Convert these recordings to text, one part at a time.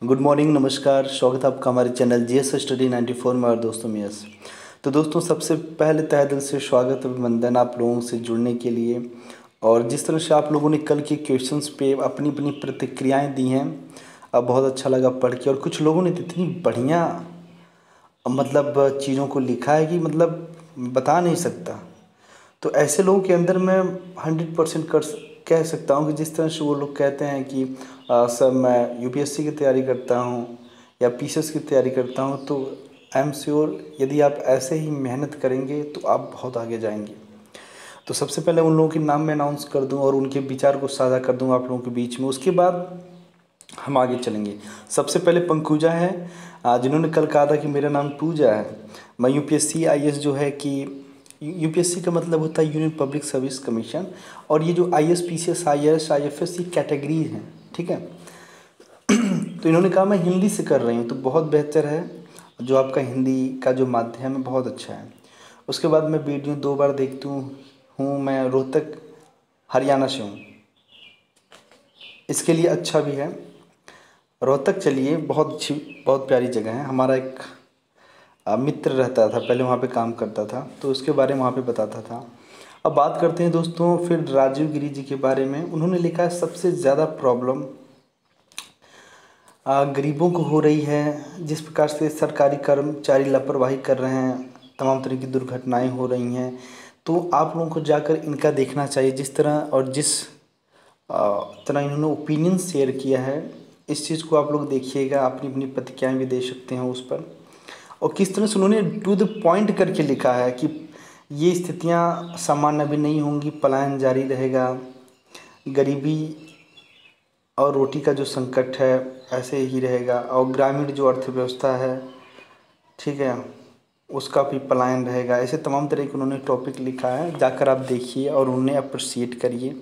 Good morning, नमस्कार। स्वागत है आपका हमारे चैनल जीएस स्टडी 94 में। और दोस्तों में यस तो दोस्तों, सबसे पहले तहे दिल से स्वागत अभिनंदन आप लोगों से जुड़ने के लिए। और जिस तरह से आप लोगों ने कल के क्वेश्चंस पे अपनी अपनी प्रतिक्रियाएं दी हैं, अब बहुत अच्छा लगा पढ़ के। और कुछ लोगों ने तो इतनी बढ़िया चीज़ों को लिखा है कि बता नहीं सकता। तो ऐसे लोगों के अंदर मैं 100% कह सकता हूँ कि जिस तरह से वो लोग कहते हैं कि सर मैं यूपीएससी की तैयारी करता हूँ या पीसीएस की तैयारी करता हूँ, तो आई एम श्योर यदि आप ऐसे ही मेहनत करेंगे तो आप बहुत आगे जाएंगे। तो सबसे पहले उन लोगों के नाम मैं अनाउंस कर दूं और उनके विचार को साझा कर दूं आप लोगों के बीच में, उसके बाद हम आगे चलेंगे। सबसे पहले पंकूजा है, जिन्होंने कल कहा था कि मेरा नाम टूजा है। मैं यूपीएससी आईएएस जो है कि यूपीएससी का मतलब होता है यूनियन पब्लिक सर्विस कमीशन, और ये जो आईएएस पीसीएस आईएएस आईएफएस ये कैटेगरीज हैं, ठीक है। तो इन्होंने कहा मैं हिंदी से कर रही हूँ, तो बहुत बेहतर है। जो आपका हिंदी का जो माध्यम है बहुत अच्छा है। उसके बाद मैं वीडियो 2 बार देखती हूँ। मैं रोहतक हरियाणा से हूँ, इसके लिए अच्छा भी है। रोहतक चलिए, बहुत अच्छी बहुत प्यारी जगह है। हमारा एक मित्र रहता था पहले, वहाँ पे काम करता था, तो उसके बारे में वहाँ पे बताता था। अब बात करते हैं दोस्तों फिर राजीव गिरी जी के बारे में। उन्होंने लिखा है सबसे ज़्यादा प्रॉब्लम गरीबों को हो रही है। जिस प्रकार से सरकारी कर्मचारी लापरवाही कर रहे हैं, तमाम तरह की दुर्घटनाएं हो रही हैं, तो आप लोगों को जाकर इनका देखना चाहिए। जिस तरह और जिस तरह इन्होंने ओपिनियन शेयर किया है, इस चीज़ को आप लोग देखिएगा, अपनी अपनी प्रतिक्रियाएं भी दे सकते हैं उस पर। और किस तरह से उन्होंने टू द पॉइंट करके लिखा है कि ये स्थितियां सामान्य भी नहीं होंगी, पलायन जारी रहेगा, गरीबी और रोटी का जो संकट है ऐसे ही रहेगा, और ग्रामीण जो अर्थव्यवस्था है, ठीक है, उसका भी पलायन रहेगा। ऐसे तमाम तरह के उन्होंने टॉपिक लिखा है, जाकर आप देखिए और उन्हें अप्रिशिएट करिए,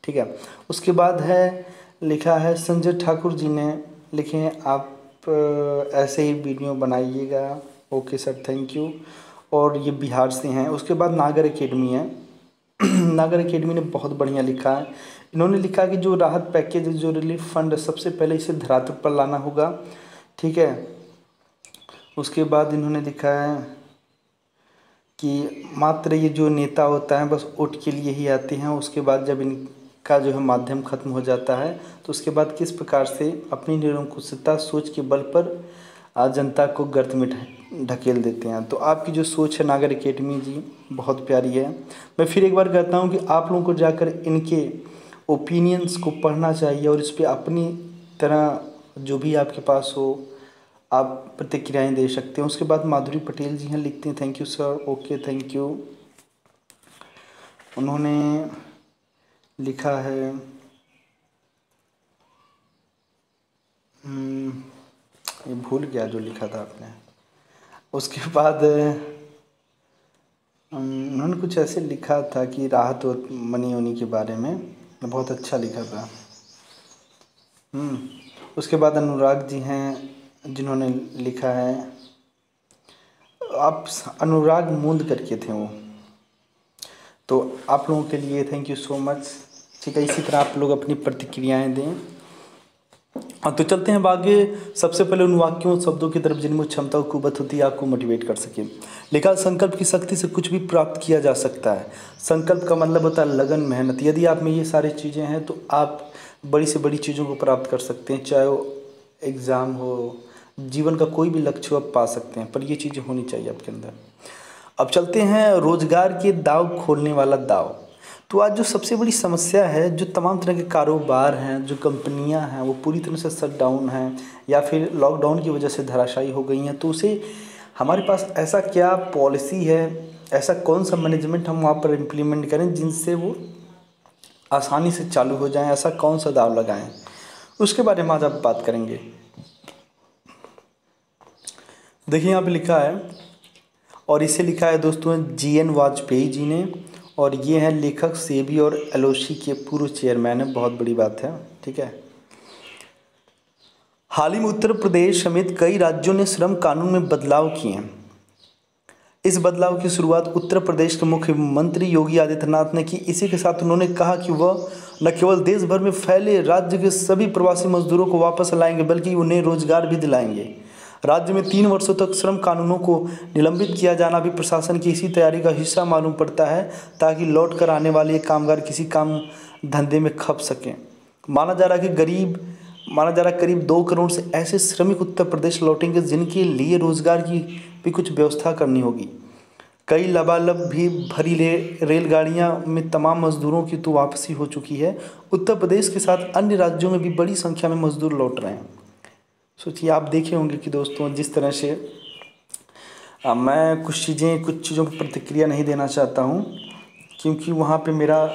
ठीक है। उसके बाद है लिखा है संजय ठाकुर जी ने लिखे हैं, आप ऐसे ही वीडियो बनाइएगा। Okay sir, thank you. और ये बिहार से हैं। उसके बाद नागर एकेडमी है। नागर एकेडमी ने बहुत बढ़िया लिखा है। इन्होंने लिखा कि जो राहत पैकेज, जो रिलीफ फंड है, सबसे पहले इसे धरातल पर लाना होगा, ठीक है। उसके बाद इन्होंने लिखा है कि मात्र ये जो नेता होता है बस वोट के लिए ही आते हैं, उसके बाद जब इनका जो है माध्यम खत्म हो जाता है, तो उसके बाद किस प्रकार से अपनी निरंकुशता सोच के बल पर जनता को गर्त में ढकेल देते हैं। तो आपकी जो सोच है नागर एकेडमी जी, बहुत प्यारी है। मैं फिर एक बार कहता हूँ कि आप लोगों को जाकर इनके ओपिनियंस को पढ़ना चाहिए और इस पर अपनी तरह जो भी आपके पास हो आप प्रतिक्रियाएं दे सकते हैं। उसके बाद माधुरी पटेल जी हैं, लिखते हैं thank you sir. Okay, thank you. उन्होंने लिखा है ये भूल गया जो लिखा था आपने। उसके बाद उन्होंने कुछ ऐसे लिखा था कि राहत और मनी होनी के बारे में, बहुत अच्छा लिखा था। उसके बाद अनुराग जी हैं, जिन्होंने लिखा है, आप अनुराग मूंद करके थे वो, तो आप लोगों के लिए थैंक यू सो मच, ठीक है। इसी तरह आप लोग अपनी प्रतिक्रियाएं दें। तो चलते हैं आगे। सबसे पहले उन वाक्यों शब्दों की तरफ जिनमें क्षमता और कुवत होती है, आपको मोटिवेट कर सके। लिखा संकल्प की शक्ति से कुछ भी प्राप्त किया जा सकता है। संकल्प का मतलब होता है लगन, मेहनत। यदि आप में ये सारी चीज़ें हैं तो आप बड़ी से बड़ी चीज़ों को प्राप्त कर सकते हैं, चाहे वो एग्ज़ाम हो, जीवन का कोई भी लक्ष्य हो, आप पा सकते हैं, पर ये चीज़ें होनी चाहिए आपके अंदर। अब चलते हैं रोजगार के दाव खोलने वाला दाव। तो आज जो सबसे बड़ी समस्या है, जो तमाम तरह के कारोबार हैं, जो कंपनियां हैं, वो पूरी तरह से शट डाउन हैं या फिर लॉकडाउन की वजह से धराशायी हो गई हैं। तो उसे हमारे पास ऐसा क्या पॉलिसी है, ऐसा कौन सा मैनेजमेंट हम वहाँ पर इम्प्लीमेंट करें जिनसे वो आसानी से चालू हो जाएं, ऐसा कौन सा दाव लगाएं, उसके बारे में आज आप बात करेंगे। देखिए यहाँ पे लिखा है, और इसे लिखा है दोस्तों GN वाजपेयी जी ने, और ये हैं लेखक सेबी और एलओसी के पूर्व चेयरमैन है। बहुत बड़ी बात है, ठीक है। हाल ही में उत्तर प्रदेश समेत कई राज्यों ने श्रम कानून में बदलाव किए हैं। इस बदलाव की शुरुआत उत्तर प्रदेश के मुख्यमंत्री योगी आदित्यनाथ ने की। इसी के साथ उन्होंने कहा कि वह न केवल देश भर में फैले राज्य के सभी प्रवासी मजदूरों को वापस लाएंगे बल्कि उन्हें रोजगार भी दिलाएंगे। राज्य में 3 वर्षों तक श्रम कानूनों को निलंबित किया जाना भी प्रशासन की इसी तैयारी का हिस्सा मालूम पड़ता है, ताकि लौट कर आने वाले कामगार किसी काम धंधे में खप सकें। माना जा रहा है करीब 2 करोड़ से ऐसे श्रमिक उत्तर प्रदेश लौटेंगे जिनके लिए रोजगार की भी कुछ व्यवस्था करनी होगी। कई लबालब भी भरी रेलगाड़ियां में तमाम मजदूरों की तो वापसी हो चुकी है। उत्तर प्रदेश के साथ अन्य राज्यों में भी बड़ी संख्या में मजदूर लौट रहे हैं। सोचिए, आप देखे होंगे कि दोस्तों जिस तरह से मैं कुछ चीज़ों पर प्रतिक्रिया नहीं देना चाहता हूँ, क्योंकि वहाँ पे मेरा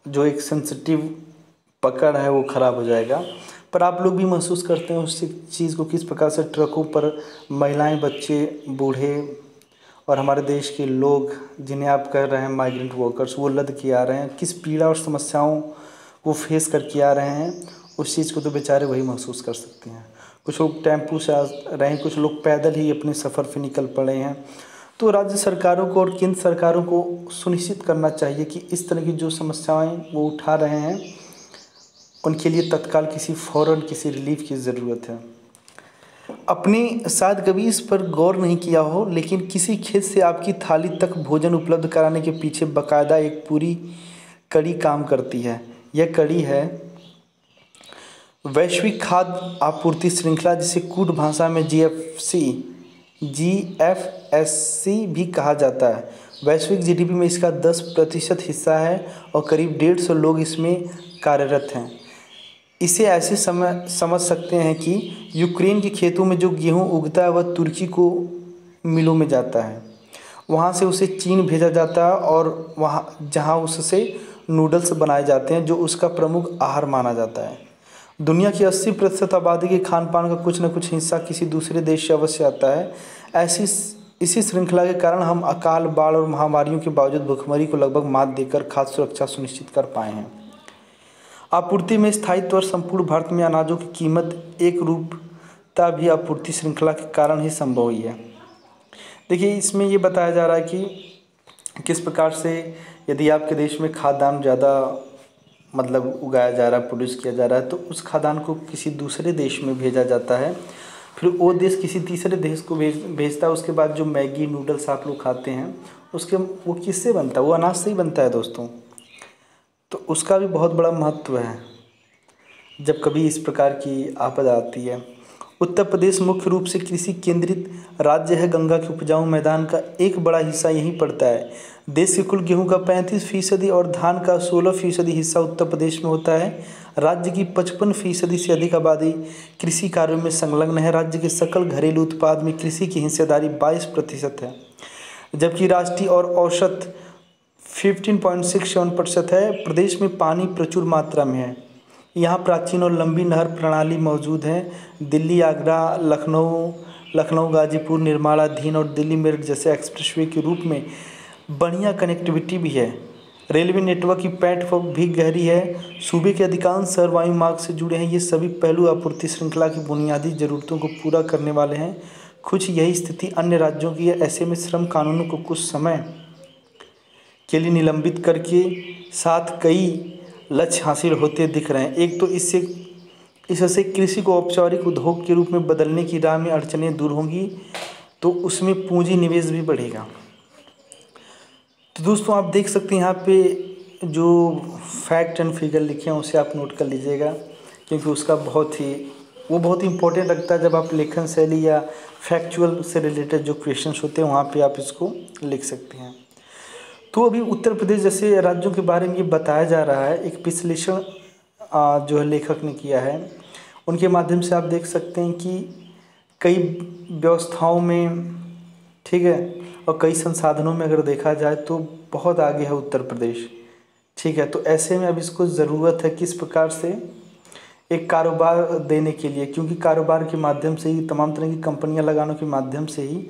जो एक सेंसिटिव पकड़ है वो ख़राब हो जाएगा। पर आप लोग भी महसूस करते हैं उस चीज़ को, किस प्रकार से ट्रकों पर महिलाएं, बच्चे, बूढ़े और हमारे देश के लोग जिन्हें आप कह रहे हैं माइग्रेंट वर्कर्स, वो लद के आ रहे हैं, किस पीड़ा और समस्याओं को फेस करके आ रहे हैं। उस चीज़ को तो बेचारे वही महसूस कर सकते हैं। कुछ लोग टेम्पू से आ रहे हैं, कुछ लोग पैदल ही अपने सफ़र पे निकल पड़े हैं। तो राज्य सरकारों को और केंद्र सरकारों को सुनिश्चित करना चाहिए कि इस तरह की जो समस्याएं वो उठा रहे हैं उनके लिए तत्काल फ़ौरन किसी रिलीफ की ज़रूरत है। अपने शायद कभी इस पर गौर नहीं किया हो, लेकिन किसी खेत से आपकी थाली तक भोजन उपलब्ध कराने के पीछे बाकायदा एक पूरी कड़ी काम करती है। यह कड़ी है वैश्विक खाद्य आपूर्ति श्रृंखला, जिसे कूट भाषा में GFSC भी कहा जाता है। वैश्विक GDP में इसका 10% हिस्सा है और करीब 150 लोग इसमें कार्यरत हैं। इसे ऐसे समझ सकते हैं कि यूक्रेन के खेतों में जो गेहूं उगता है वह तुर्की को मिलों में जाता है, वहां से उसे चीन भेजा जाता है और जहां उससे नूडल्स बनाए जाते हैं, जो उसका प्रमुख आहार माना जाता है। दुनिया की 80% आबादी के खान पान का कुछ न कुछ हिस्सा किसी दूसरे देश से अवश्य आता है। इसी श्रृंखला के कारण हम अकाल, बाढ़ और महामारियों के बावजूद भुखमरी को लगभग मात देकर खाद्य सुरक्षा सुनिश्चित कर पाए हैं। आपूर्ति में स्थायित्व और संपूर्ण भारत में अनाजों की कीमत एक रूपता भी आपूर्ति श्रृंखला के कारण ही संभव हुई है। देखिए, इसमें ये बताया जा रहा है कि किस प्रकार से यदि आपके देश में खाद्यान्न ज़्यादा उगाया जा रहा है, प्रोड्यूस किया जा रहा है, तो उस खाद्यान्न को किसी दूसरे देश में भेजा जाता है। फिर वो देश किसी तीसरे देश को भेजता है। उसके बाद जो मैगी, नूडल्स आप लोग खाते हैं, वो किससे बनता है? वो अनाज से ही बनता है दोस्तों। तो उसका भी बहुत बड़ा महत्व है जब कभी इस प्रकार की आपदा आती है। उत्तर प्रदेश मुख्य रूप से कृषि केंद्रित राज्य है। गंगा के उपजाऊ मैदान का एक बड़ा हिस्सा यहीं पड़ता है। देश के कुल गेहूं का 35% और धान का 16% हिस्सा उत्तर प्रदेश में होता है। राज्य की 55% से अधिक आबादी कृषि कार्यों में संलग्न है। राज्य के सकल घरेलू उत्पाद में कृषि की हिस्सेदारी 22% है, जबकि राष्ट्रीय और औसत 15.67% है। प्रदेश में पानी प्रचुर मात्रा में है। यहाँ प्राचीन और लंबी नहर प्रणाली मौजूद है। दिल्ली, आगरा, लखनऊ, गाजीपुर, निर्माणा, धीन और दिल्ली मेरठ जैसे एक्सप्रेसवे के रूप में बढ़िया कनेक्टिविटी भी है। रेलवे नेटवर्क की पैठ भी गहरी है। सूबे के अधिकांश शहर वायु मार्ग से जुड़े हैं। ये सभी पहलू आपूर्ति श्रृंखला की बुनियादी ज़रूरतों को पूरा करने वाले हैं। कुछ यही स्थिति अन्य राज्यों की है। ऐसे में श्रम कानूनों को कुछ समय के लिए निलंबित करके साथ कई लक्ष्य हासिल होते दिख रहे हैं। एक तो इससे कृषि को औपचारिक उद्योग के रूप में बदलने की राह में अड़चनें दूर होंगी, तो उसमें पूंजी निवेश भी बढ़ेगा। तो दोस्तों, आप देख सकते हैं यहाँ पे जो फैक्ट एंड फिगर लिखे हैं उसे आप नोट कर लीजिएगा, क्योंकि उसका बहुत ही इम्पोर्टेंट लगता है। जब आप लेखन शैली या फैक्चुअल से रिलेटेड जो क्वेश्चंस होते हैं वहाँ पे आप इसको लिख सकते हैं। तो अभी उत्तर प्रदेश जैसे राज्यों के बारे में ये बताया जा रहा है। एक विश्लेषण जो है लेखक ने किया है, उनके माध्यम से आप देख सकते हैं कि कई व्यवस्थाओं में, ठीक है, और कई संसाधनों में अगर देखा जाए तो बहुत आगे है उत्तर प्रदेश, ठीक है। तो ऐसे में अब इसको ज़रूरत है किस प्रकार से एक कारोबार देने के लिए, क्योंकि कारोबार के माध्यम से ही, तमाम तरह की कंपनियां लगाने के माध्यम से ही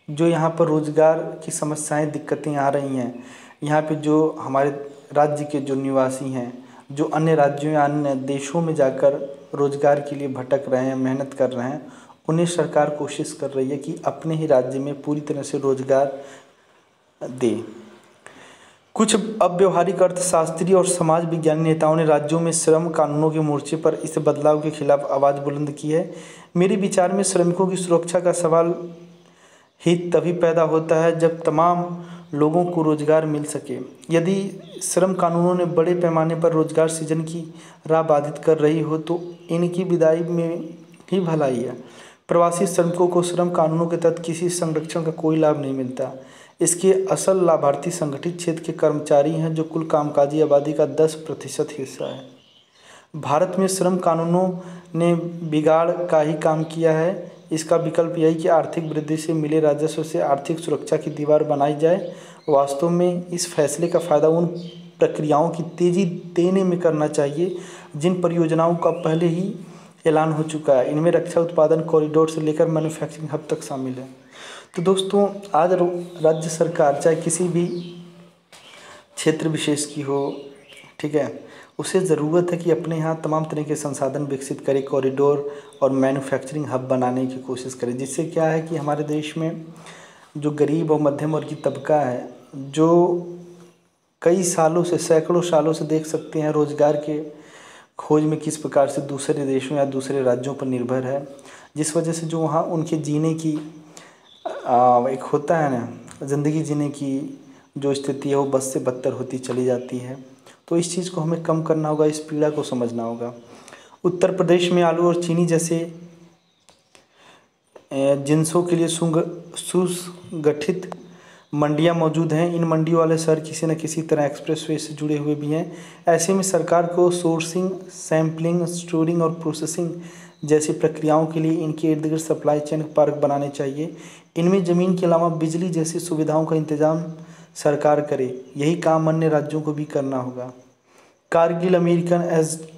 जो यहाँ पर रोज़गार की समस्याएं, दिक्कतें आ रही हैं। यहाँ पे जो हमारे राज्य के जो निवासी हैं, जो अन्य राज्यों या अन्य देशों में जाकर रोज़गार के लिए भटक रहे हैं, मेहनत कर रहे हैं, उन्हें सरकार कोशिश कर रही है कि अपने ही राज्य में पूरी तरह से रोज़गार दे। कुछ अव्यवहारिक अर्थशास्त्री और समाज विज्ञानी नेताओं ने राज्यों में श्रम कानूनों के मोर्चे पर इस बदलाव के खिलाफ आवाज़ बुलंद की है। मेरे विचार में श्रमिकों की सुरक्षा का सवाल ही तभी पैदा होता है जब तमाम लोगों को रोजगार मिल सके। यदि श्रम कानूनों ने बड़े पैमाने पर रोजगार सृजन की राह बाधित कर रही हो तो इनकी विदाई में ही भलाई है। प्रवासी श्रमिकों को श्रम कानूनों के तहत किसी संरक्षण का कोई लाभ नहीं मिलता। इसके असल लाभार्थी संगठित क्षेत्र के कर्मचारी हैं, जो कुल कामकाजी आबादी का 10% हिस्सा है। भारत में श्रम कानूनों ने बिगाड़ का ही काम किया है। इसका विकल्प यही कि आर्थिक वृद्धि से मिले राजस्व से आर्थिक सुरक्षा की दीवार बनाई जाए। वास्तव में इस फैसले का फ़ायदा उन प्रक्रियाओं की तेज़ी देने में करना चाहिए जिन परियोजनाओं का पहले ही ऐलान हो चुका है। इनमें रक्षा उत्पादन कॉरिडोर से लेकर मैन्युफैक्चरिंग हब तक शामिल है। तो दोस्तों, आज राज्य सरकार चाहे किसी भी क्षेत्र विशेष की हो, ठीक है, उसे ज़रूरत है कि अपने यहाँ तमाम तरह के संसाधन विकसित करे, कॉरिडोर और मैन्युफैक्चरिंग हब बनाने की कोशिश करे, जिससे क्या है कि हमारे देश में जो गरीब और मध्यम वर्ग की तबका है, जो कई सालों से, सैकड़ों सालों से देख सकते हैं रोज़गार के खोज में किस प्रकार से दूसरे देशों या दूसरे राज्यों पर निर्भर है, जिस वजह से जो वहाँ उनके जीने की एक होता है ना, ज़िंदगी जीने की जो स्थिति है वो बद से बदतर होती चली जाती है। तो इस चीज़ को हमें कम करना होगा, इस पीड़ा को समझना होगा। उत्तर प्रदेश में आलू और चीनी जैसे जिन्सों के लिए सुगठित मंडियां मौजूद हैं। इन मंडियों वाले शहर किसी न किसी तरह एक्सप्रेसवे से जुड़े हुए भी हैं। ऐसे में सरकार को सोर्सिंग, सैम्पलिंग, स्टोरिंग और प्रोसेसिंग जैसी प्रक्रियाओं के लिए इनके इर्द गिर्द सप्लाई चेन पार्क बनाने चाहिए। इनमें ज़मीन के अलावा बिजली जैसी सुविधाओं का इंतजाम सरकार करे। यही काम अन्य राज्यों को भी करना होगा। कारगिल, अमेरिकन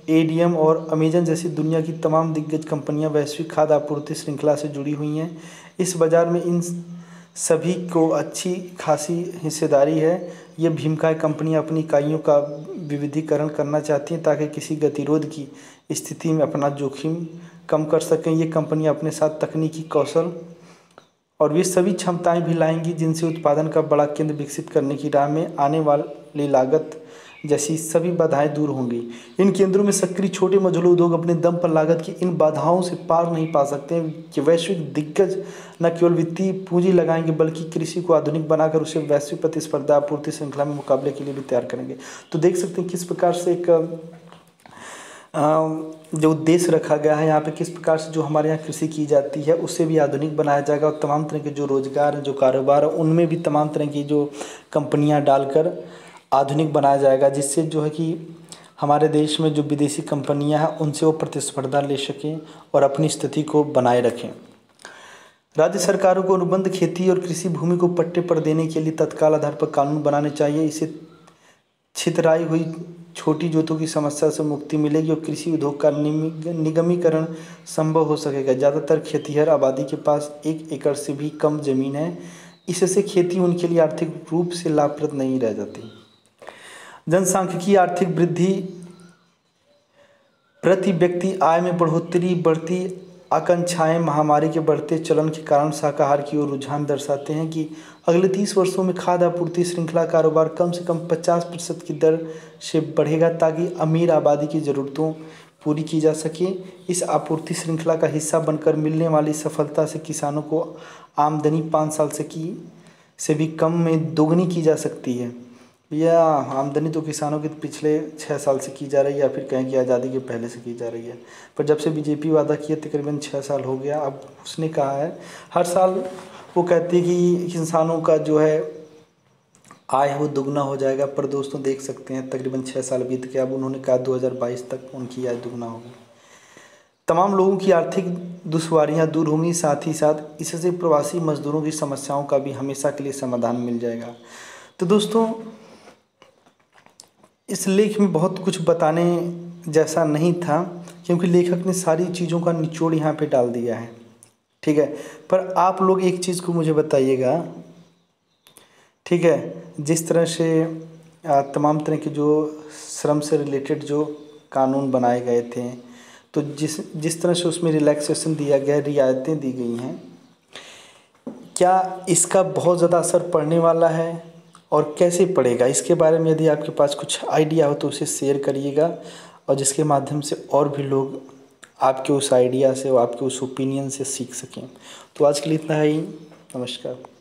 एडीएम और अमेजन जैसी दुनिया की तमाम दिग्गज कंपनियां वैश्विक खाद्य आपूर्ति श्रृंखला से जुड़ी हुई हैं। इस बाज़ार में इन सभी को अच्छी खासी हिस्सेदारी है। ये भीमकाय कंपनियां अपनी इकाइयों का विविधीकरण करना चाहती हैं ताकि किसी गतिरोध की स्थिति में अपना जोखिम कम कर सकें। ये कंपनियां अपने साथ तकनीकी कौशल और वे सभी क्षमताएं भी लाएंगी जिनसे उत्पादन का बड़ा केंद्र विकसित करने की राह में आने वाली लागत जैसी सभी बाधाएं दूर होंगी। इन केंद्रों में सक्रिय छोटे मझोले उद्योग अपने दम पर लागत की इन बाधाओं से पार नहीं पा सकते हैं कि वैश्विक दिग्गज न केवल वित्तीय पूंजी लगाएंगे बल्कि कृषि को आधुनिक बनाकर उसे वैश्विक प्रतिस्पर्धा आपूर्ति श्रृंखला में मुकाबले के लिए भी तैयार करेंगे। तो देख सकते हैं किस प्रकार से एक जो उद्देश्य रखा गया है यहाँ पे, किस प्रकार से जो हमारे यहाँ कृषि की जाती है उससे भी आधुनिक बनाया जाएगा और तमाम तरह के जो रोज़गार जो कारोबार है उनमें भी तमाम तरह की जो कंपनियाँ डालकर आधुनिक बनाया जाएगा, जिससे जो है कि हमारे देश में जो विदेशी कंपनियां हैं उनसे वो प्रतिस्पर्धा ले सकें और अपनी स्थिति को बनाए रखें। राज्य सरकारों को अनुबंध खेती और कृषि भूमि को पट्टे पर देने के लिए तत्काल आधार पर कानून बनाने चाहिए। इससे छितराई हुई छोटी जोतों की समस्या से मुक्ति मिलेगी और कृषि उद्योग का निगमीकरण संभव हो सकेगा। ज़्यादातर खेतिहर आबादी के पास 1 एकड़ से भी कम जमीन है। इससे खेती उनके लिए आर्थिक रूप से लाभप्रद नहीं रह जाती। जनसांख्यिकीय आर्थिक वृद्धि, प्रति व्यक्ति आय में बढ़ोतरी, बढ़ती आकांक्षाएं, महामारी के बढ़ते चलन के कारण शाकाहार की ओर रुझान दर्शाते हैं कि अगले 30 वर्षों में खाद्य आपूर्ति श्रृंखला कारोबार कम से कम 50% की दर से बढ़ेगा ताकि अमीर आबादी की ज़रूरतों पूरी की जा सके। इस आपूर्ति श्रृंखला का हिस्सा बनकर मिलने वाली सफलता से किसानों को आमदनी 5 साल से भी कम में दोगुनी की जा सकती है। यह आमदनी तो किसानों की पिछले 6 साल से की जा रही है या फिर कहें कि आज़ादी के पहले से की जा रही है, पर जब से बीजेपी वादा किया तकरीबन 6 साल हो गया। अब उसने कहा है हर साल वो कहती है कि किसानों का जो है आय वो दुगना हो जाएगा, पर दोस्तों देख सकते हैं तकरीबन 6 साल बीत गया। अब उन्होंने कहा 2022 तक उनकी आय दुगना होगी। तमाम लोगों की आर्थिक दुश्वारियाँ दूर होंगी, साथ ही साथ इससे प्रवासी मजदूरों की समस्याओं का भी हमेशा के लिए समाधान मिल जाएगा। तो दोस्तों, इस लेख में बहुत कुछ बताने जैसा नहीं था क्योंकि लेखक ने सारी चीज़ों का निचोड़ यहाँ पे डाल दिया है, ठीक है। पर आप लोग एक चीज़ को मुझे बताइएगा, ठीक है, जिस तरह से तमाम तरह के जो श्रम से रिलेटेड जो कानून बनाए गए थे, तो जिस तरह से उसमें रिलैक्सेशन दिया गया, रियायतें दी गई हैं, क्या इसका बहुत ज़्यादा असर पड़ने वाला है और कैसे पड़ेगा, इसके बारे में यदि आपके पास कुछ आइडिया हो तो उसे शेयर करिएगा, और जिसके माध्यम से और भी लोग आपके उस आइडिया से और आपके उस ओपिनियन से सीख सकें। तो आज के लिए इतना ही। नमस्कार।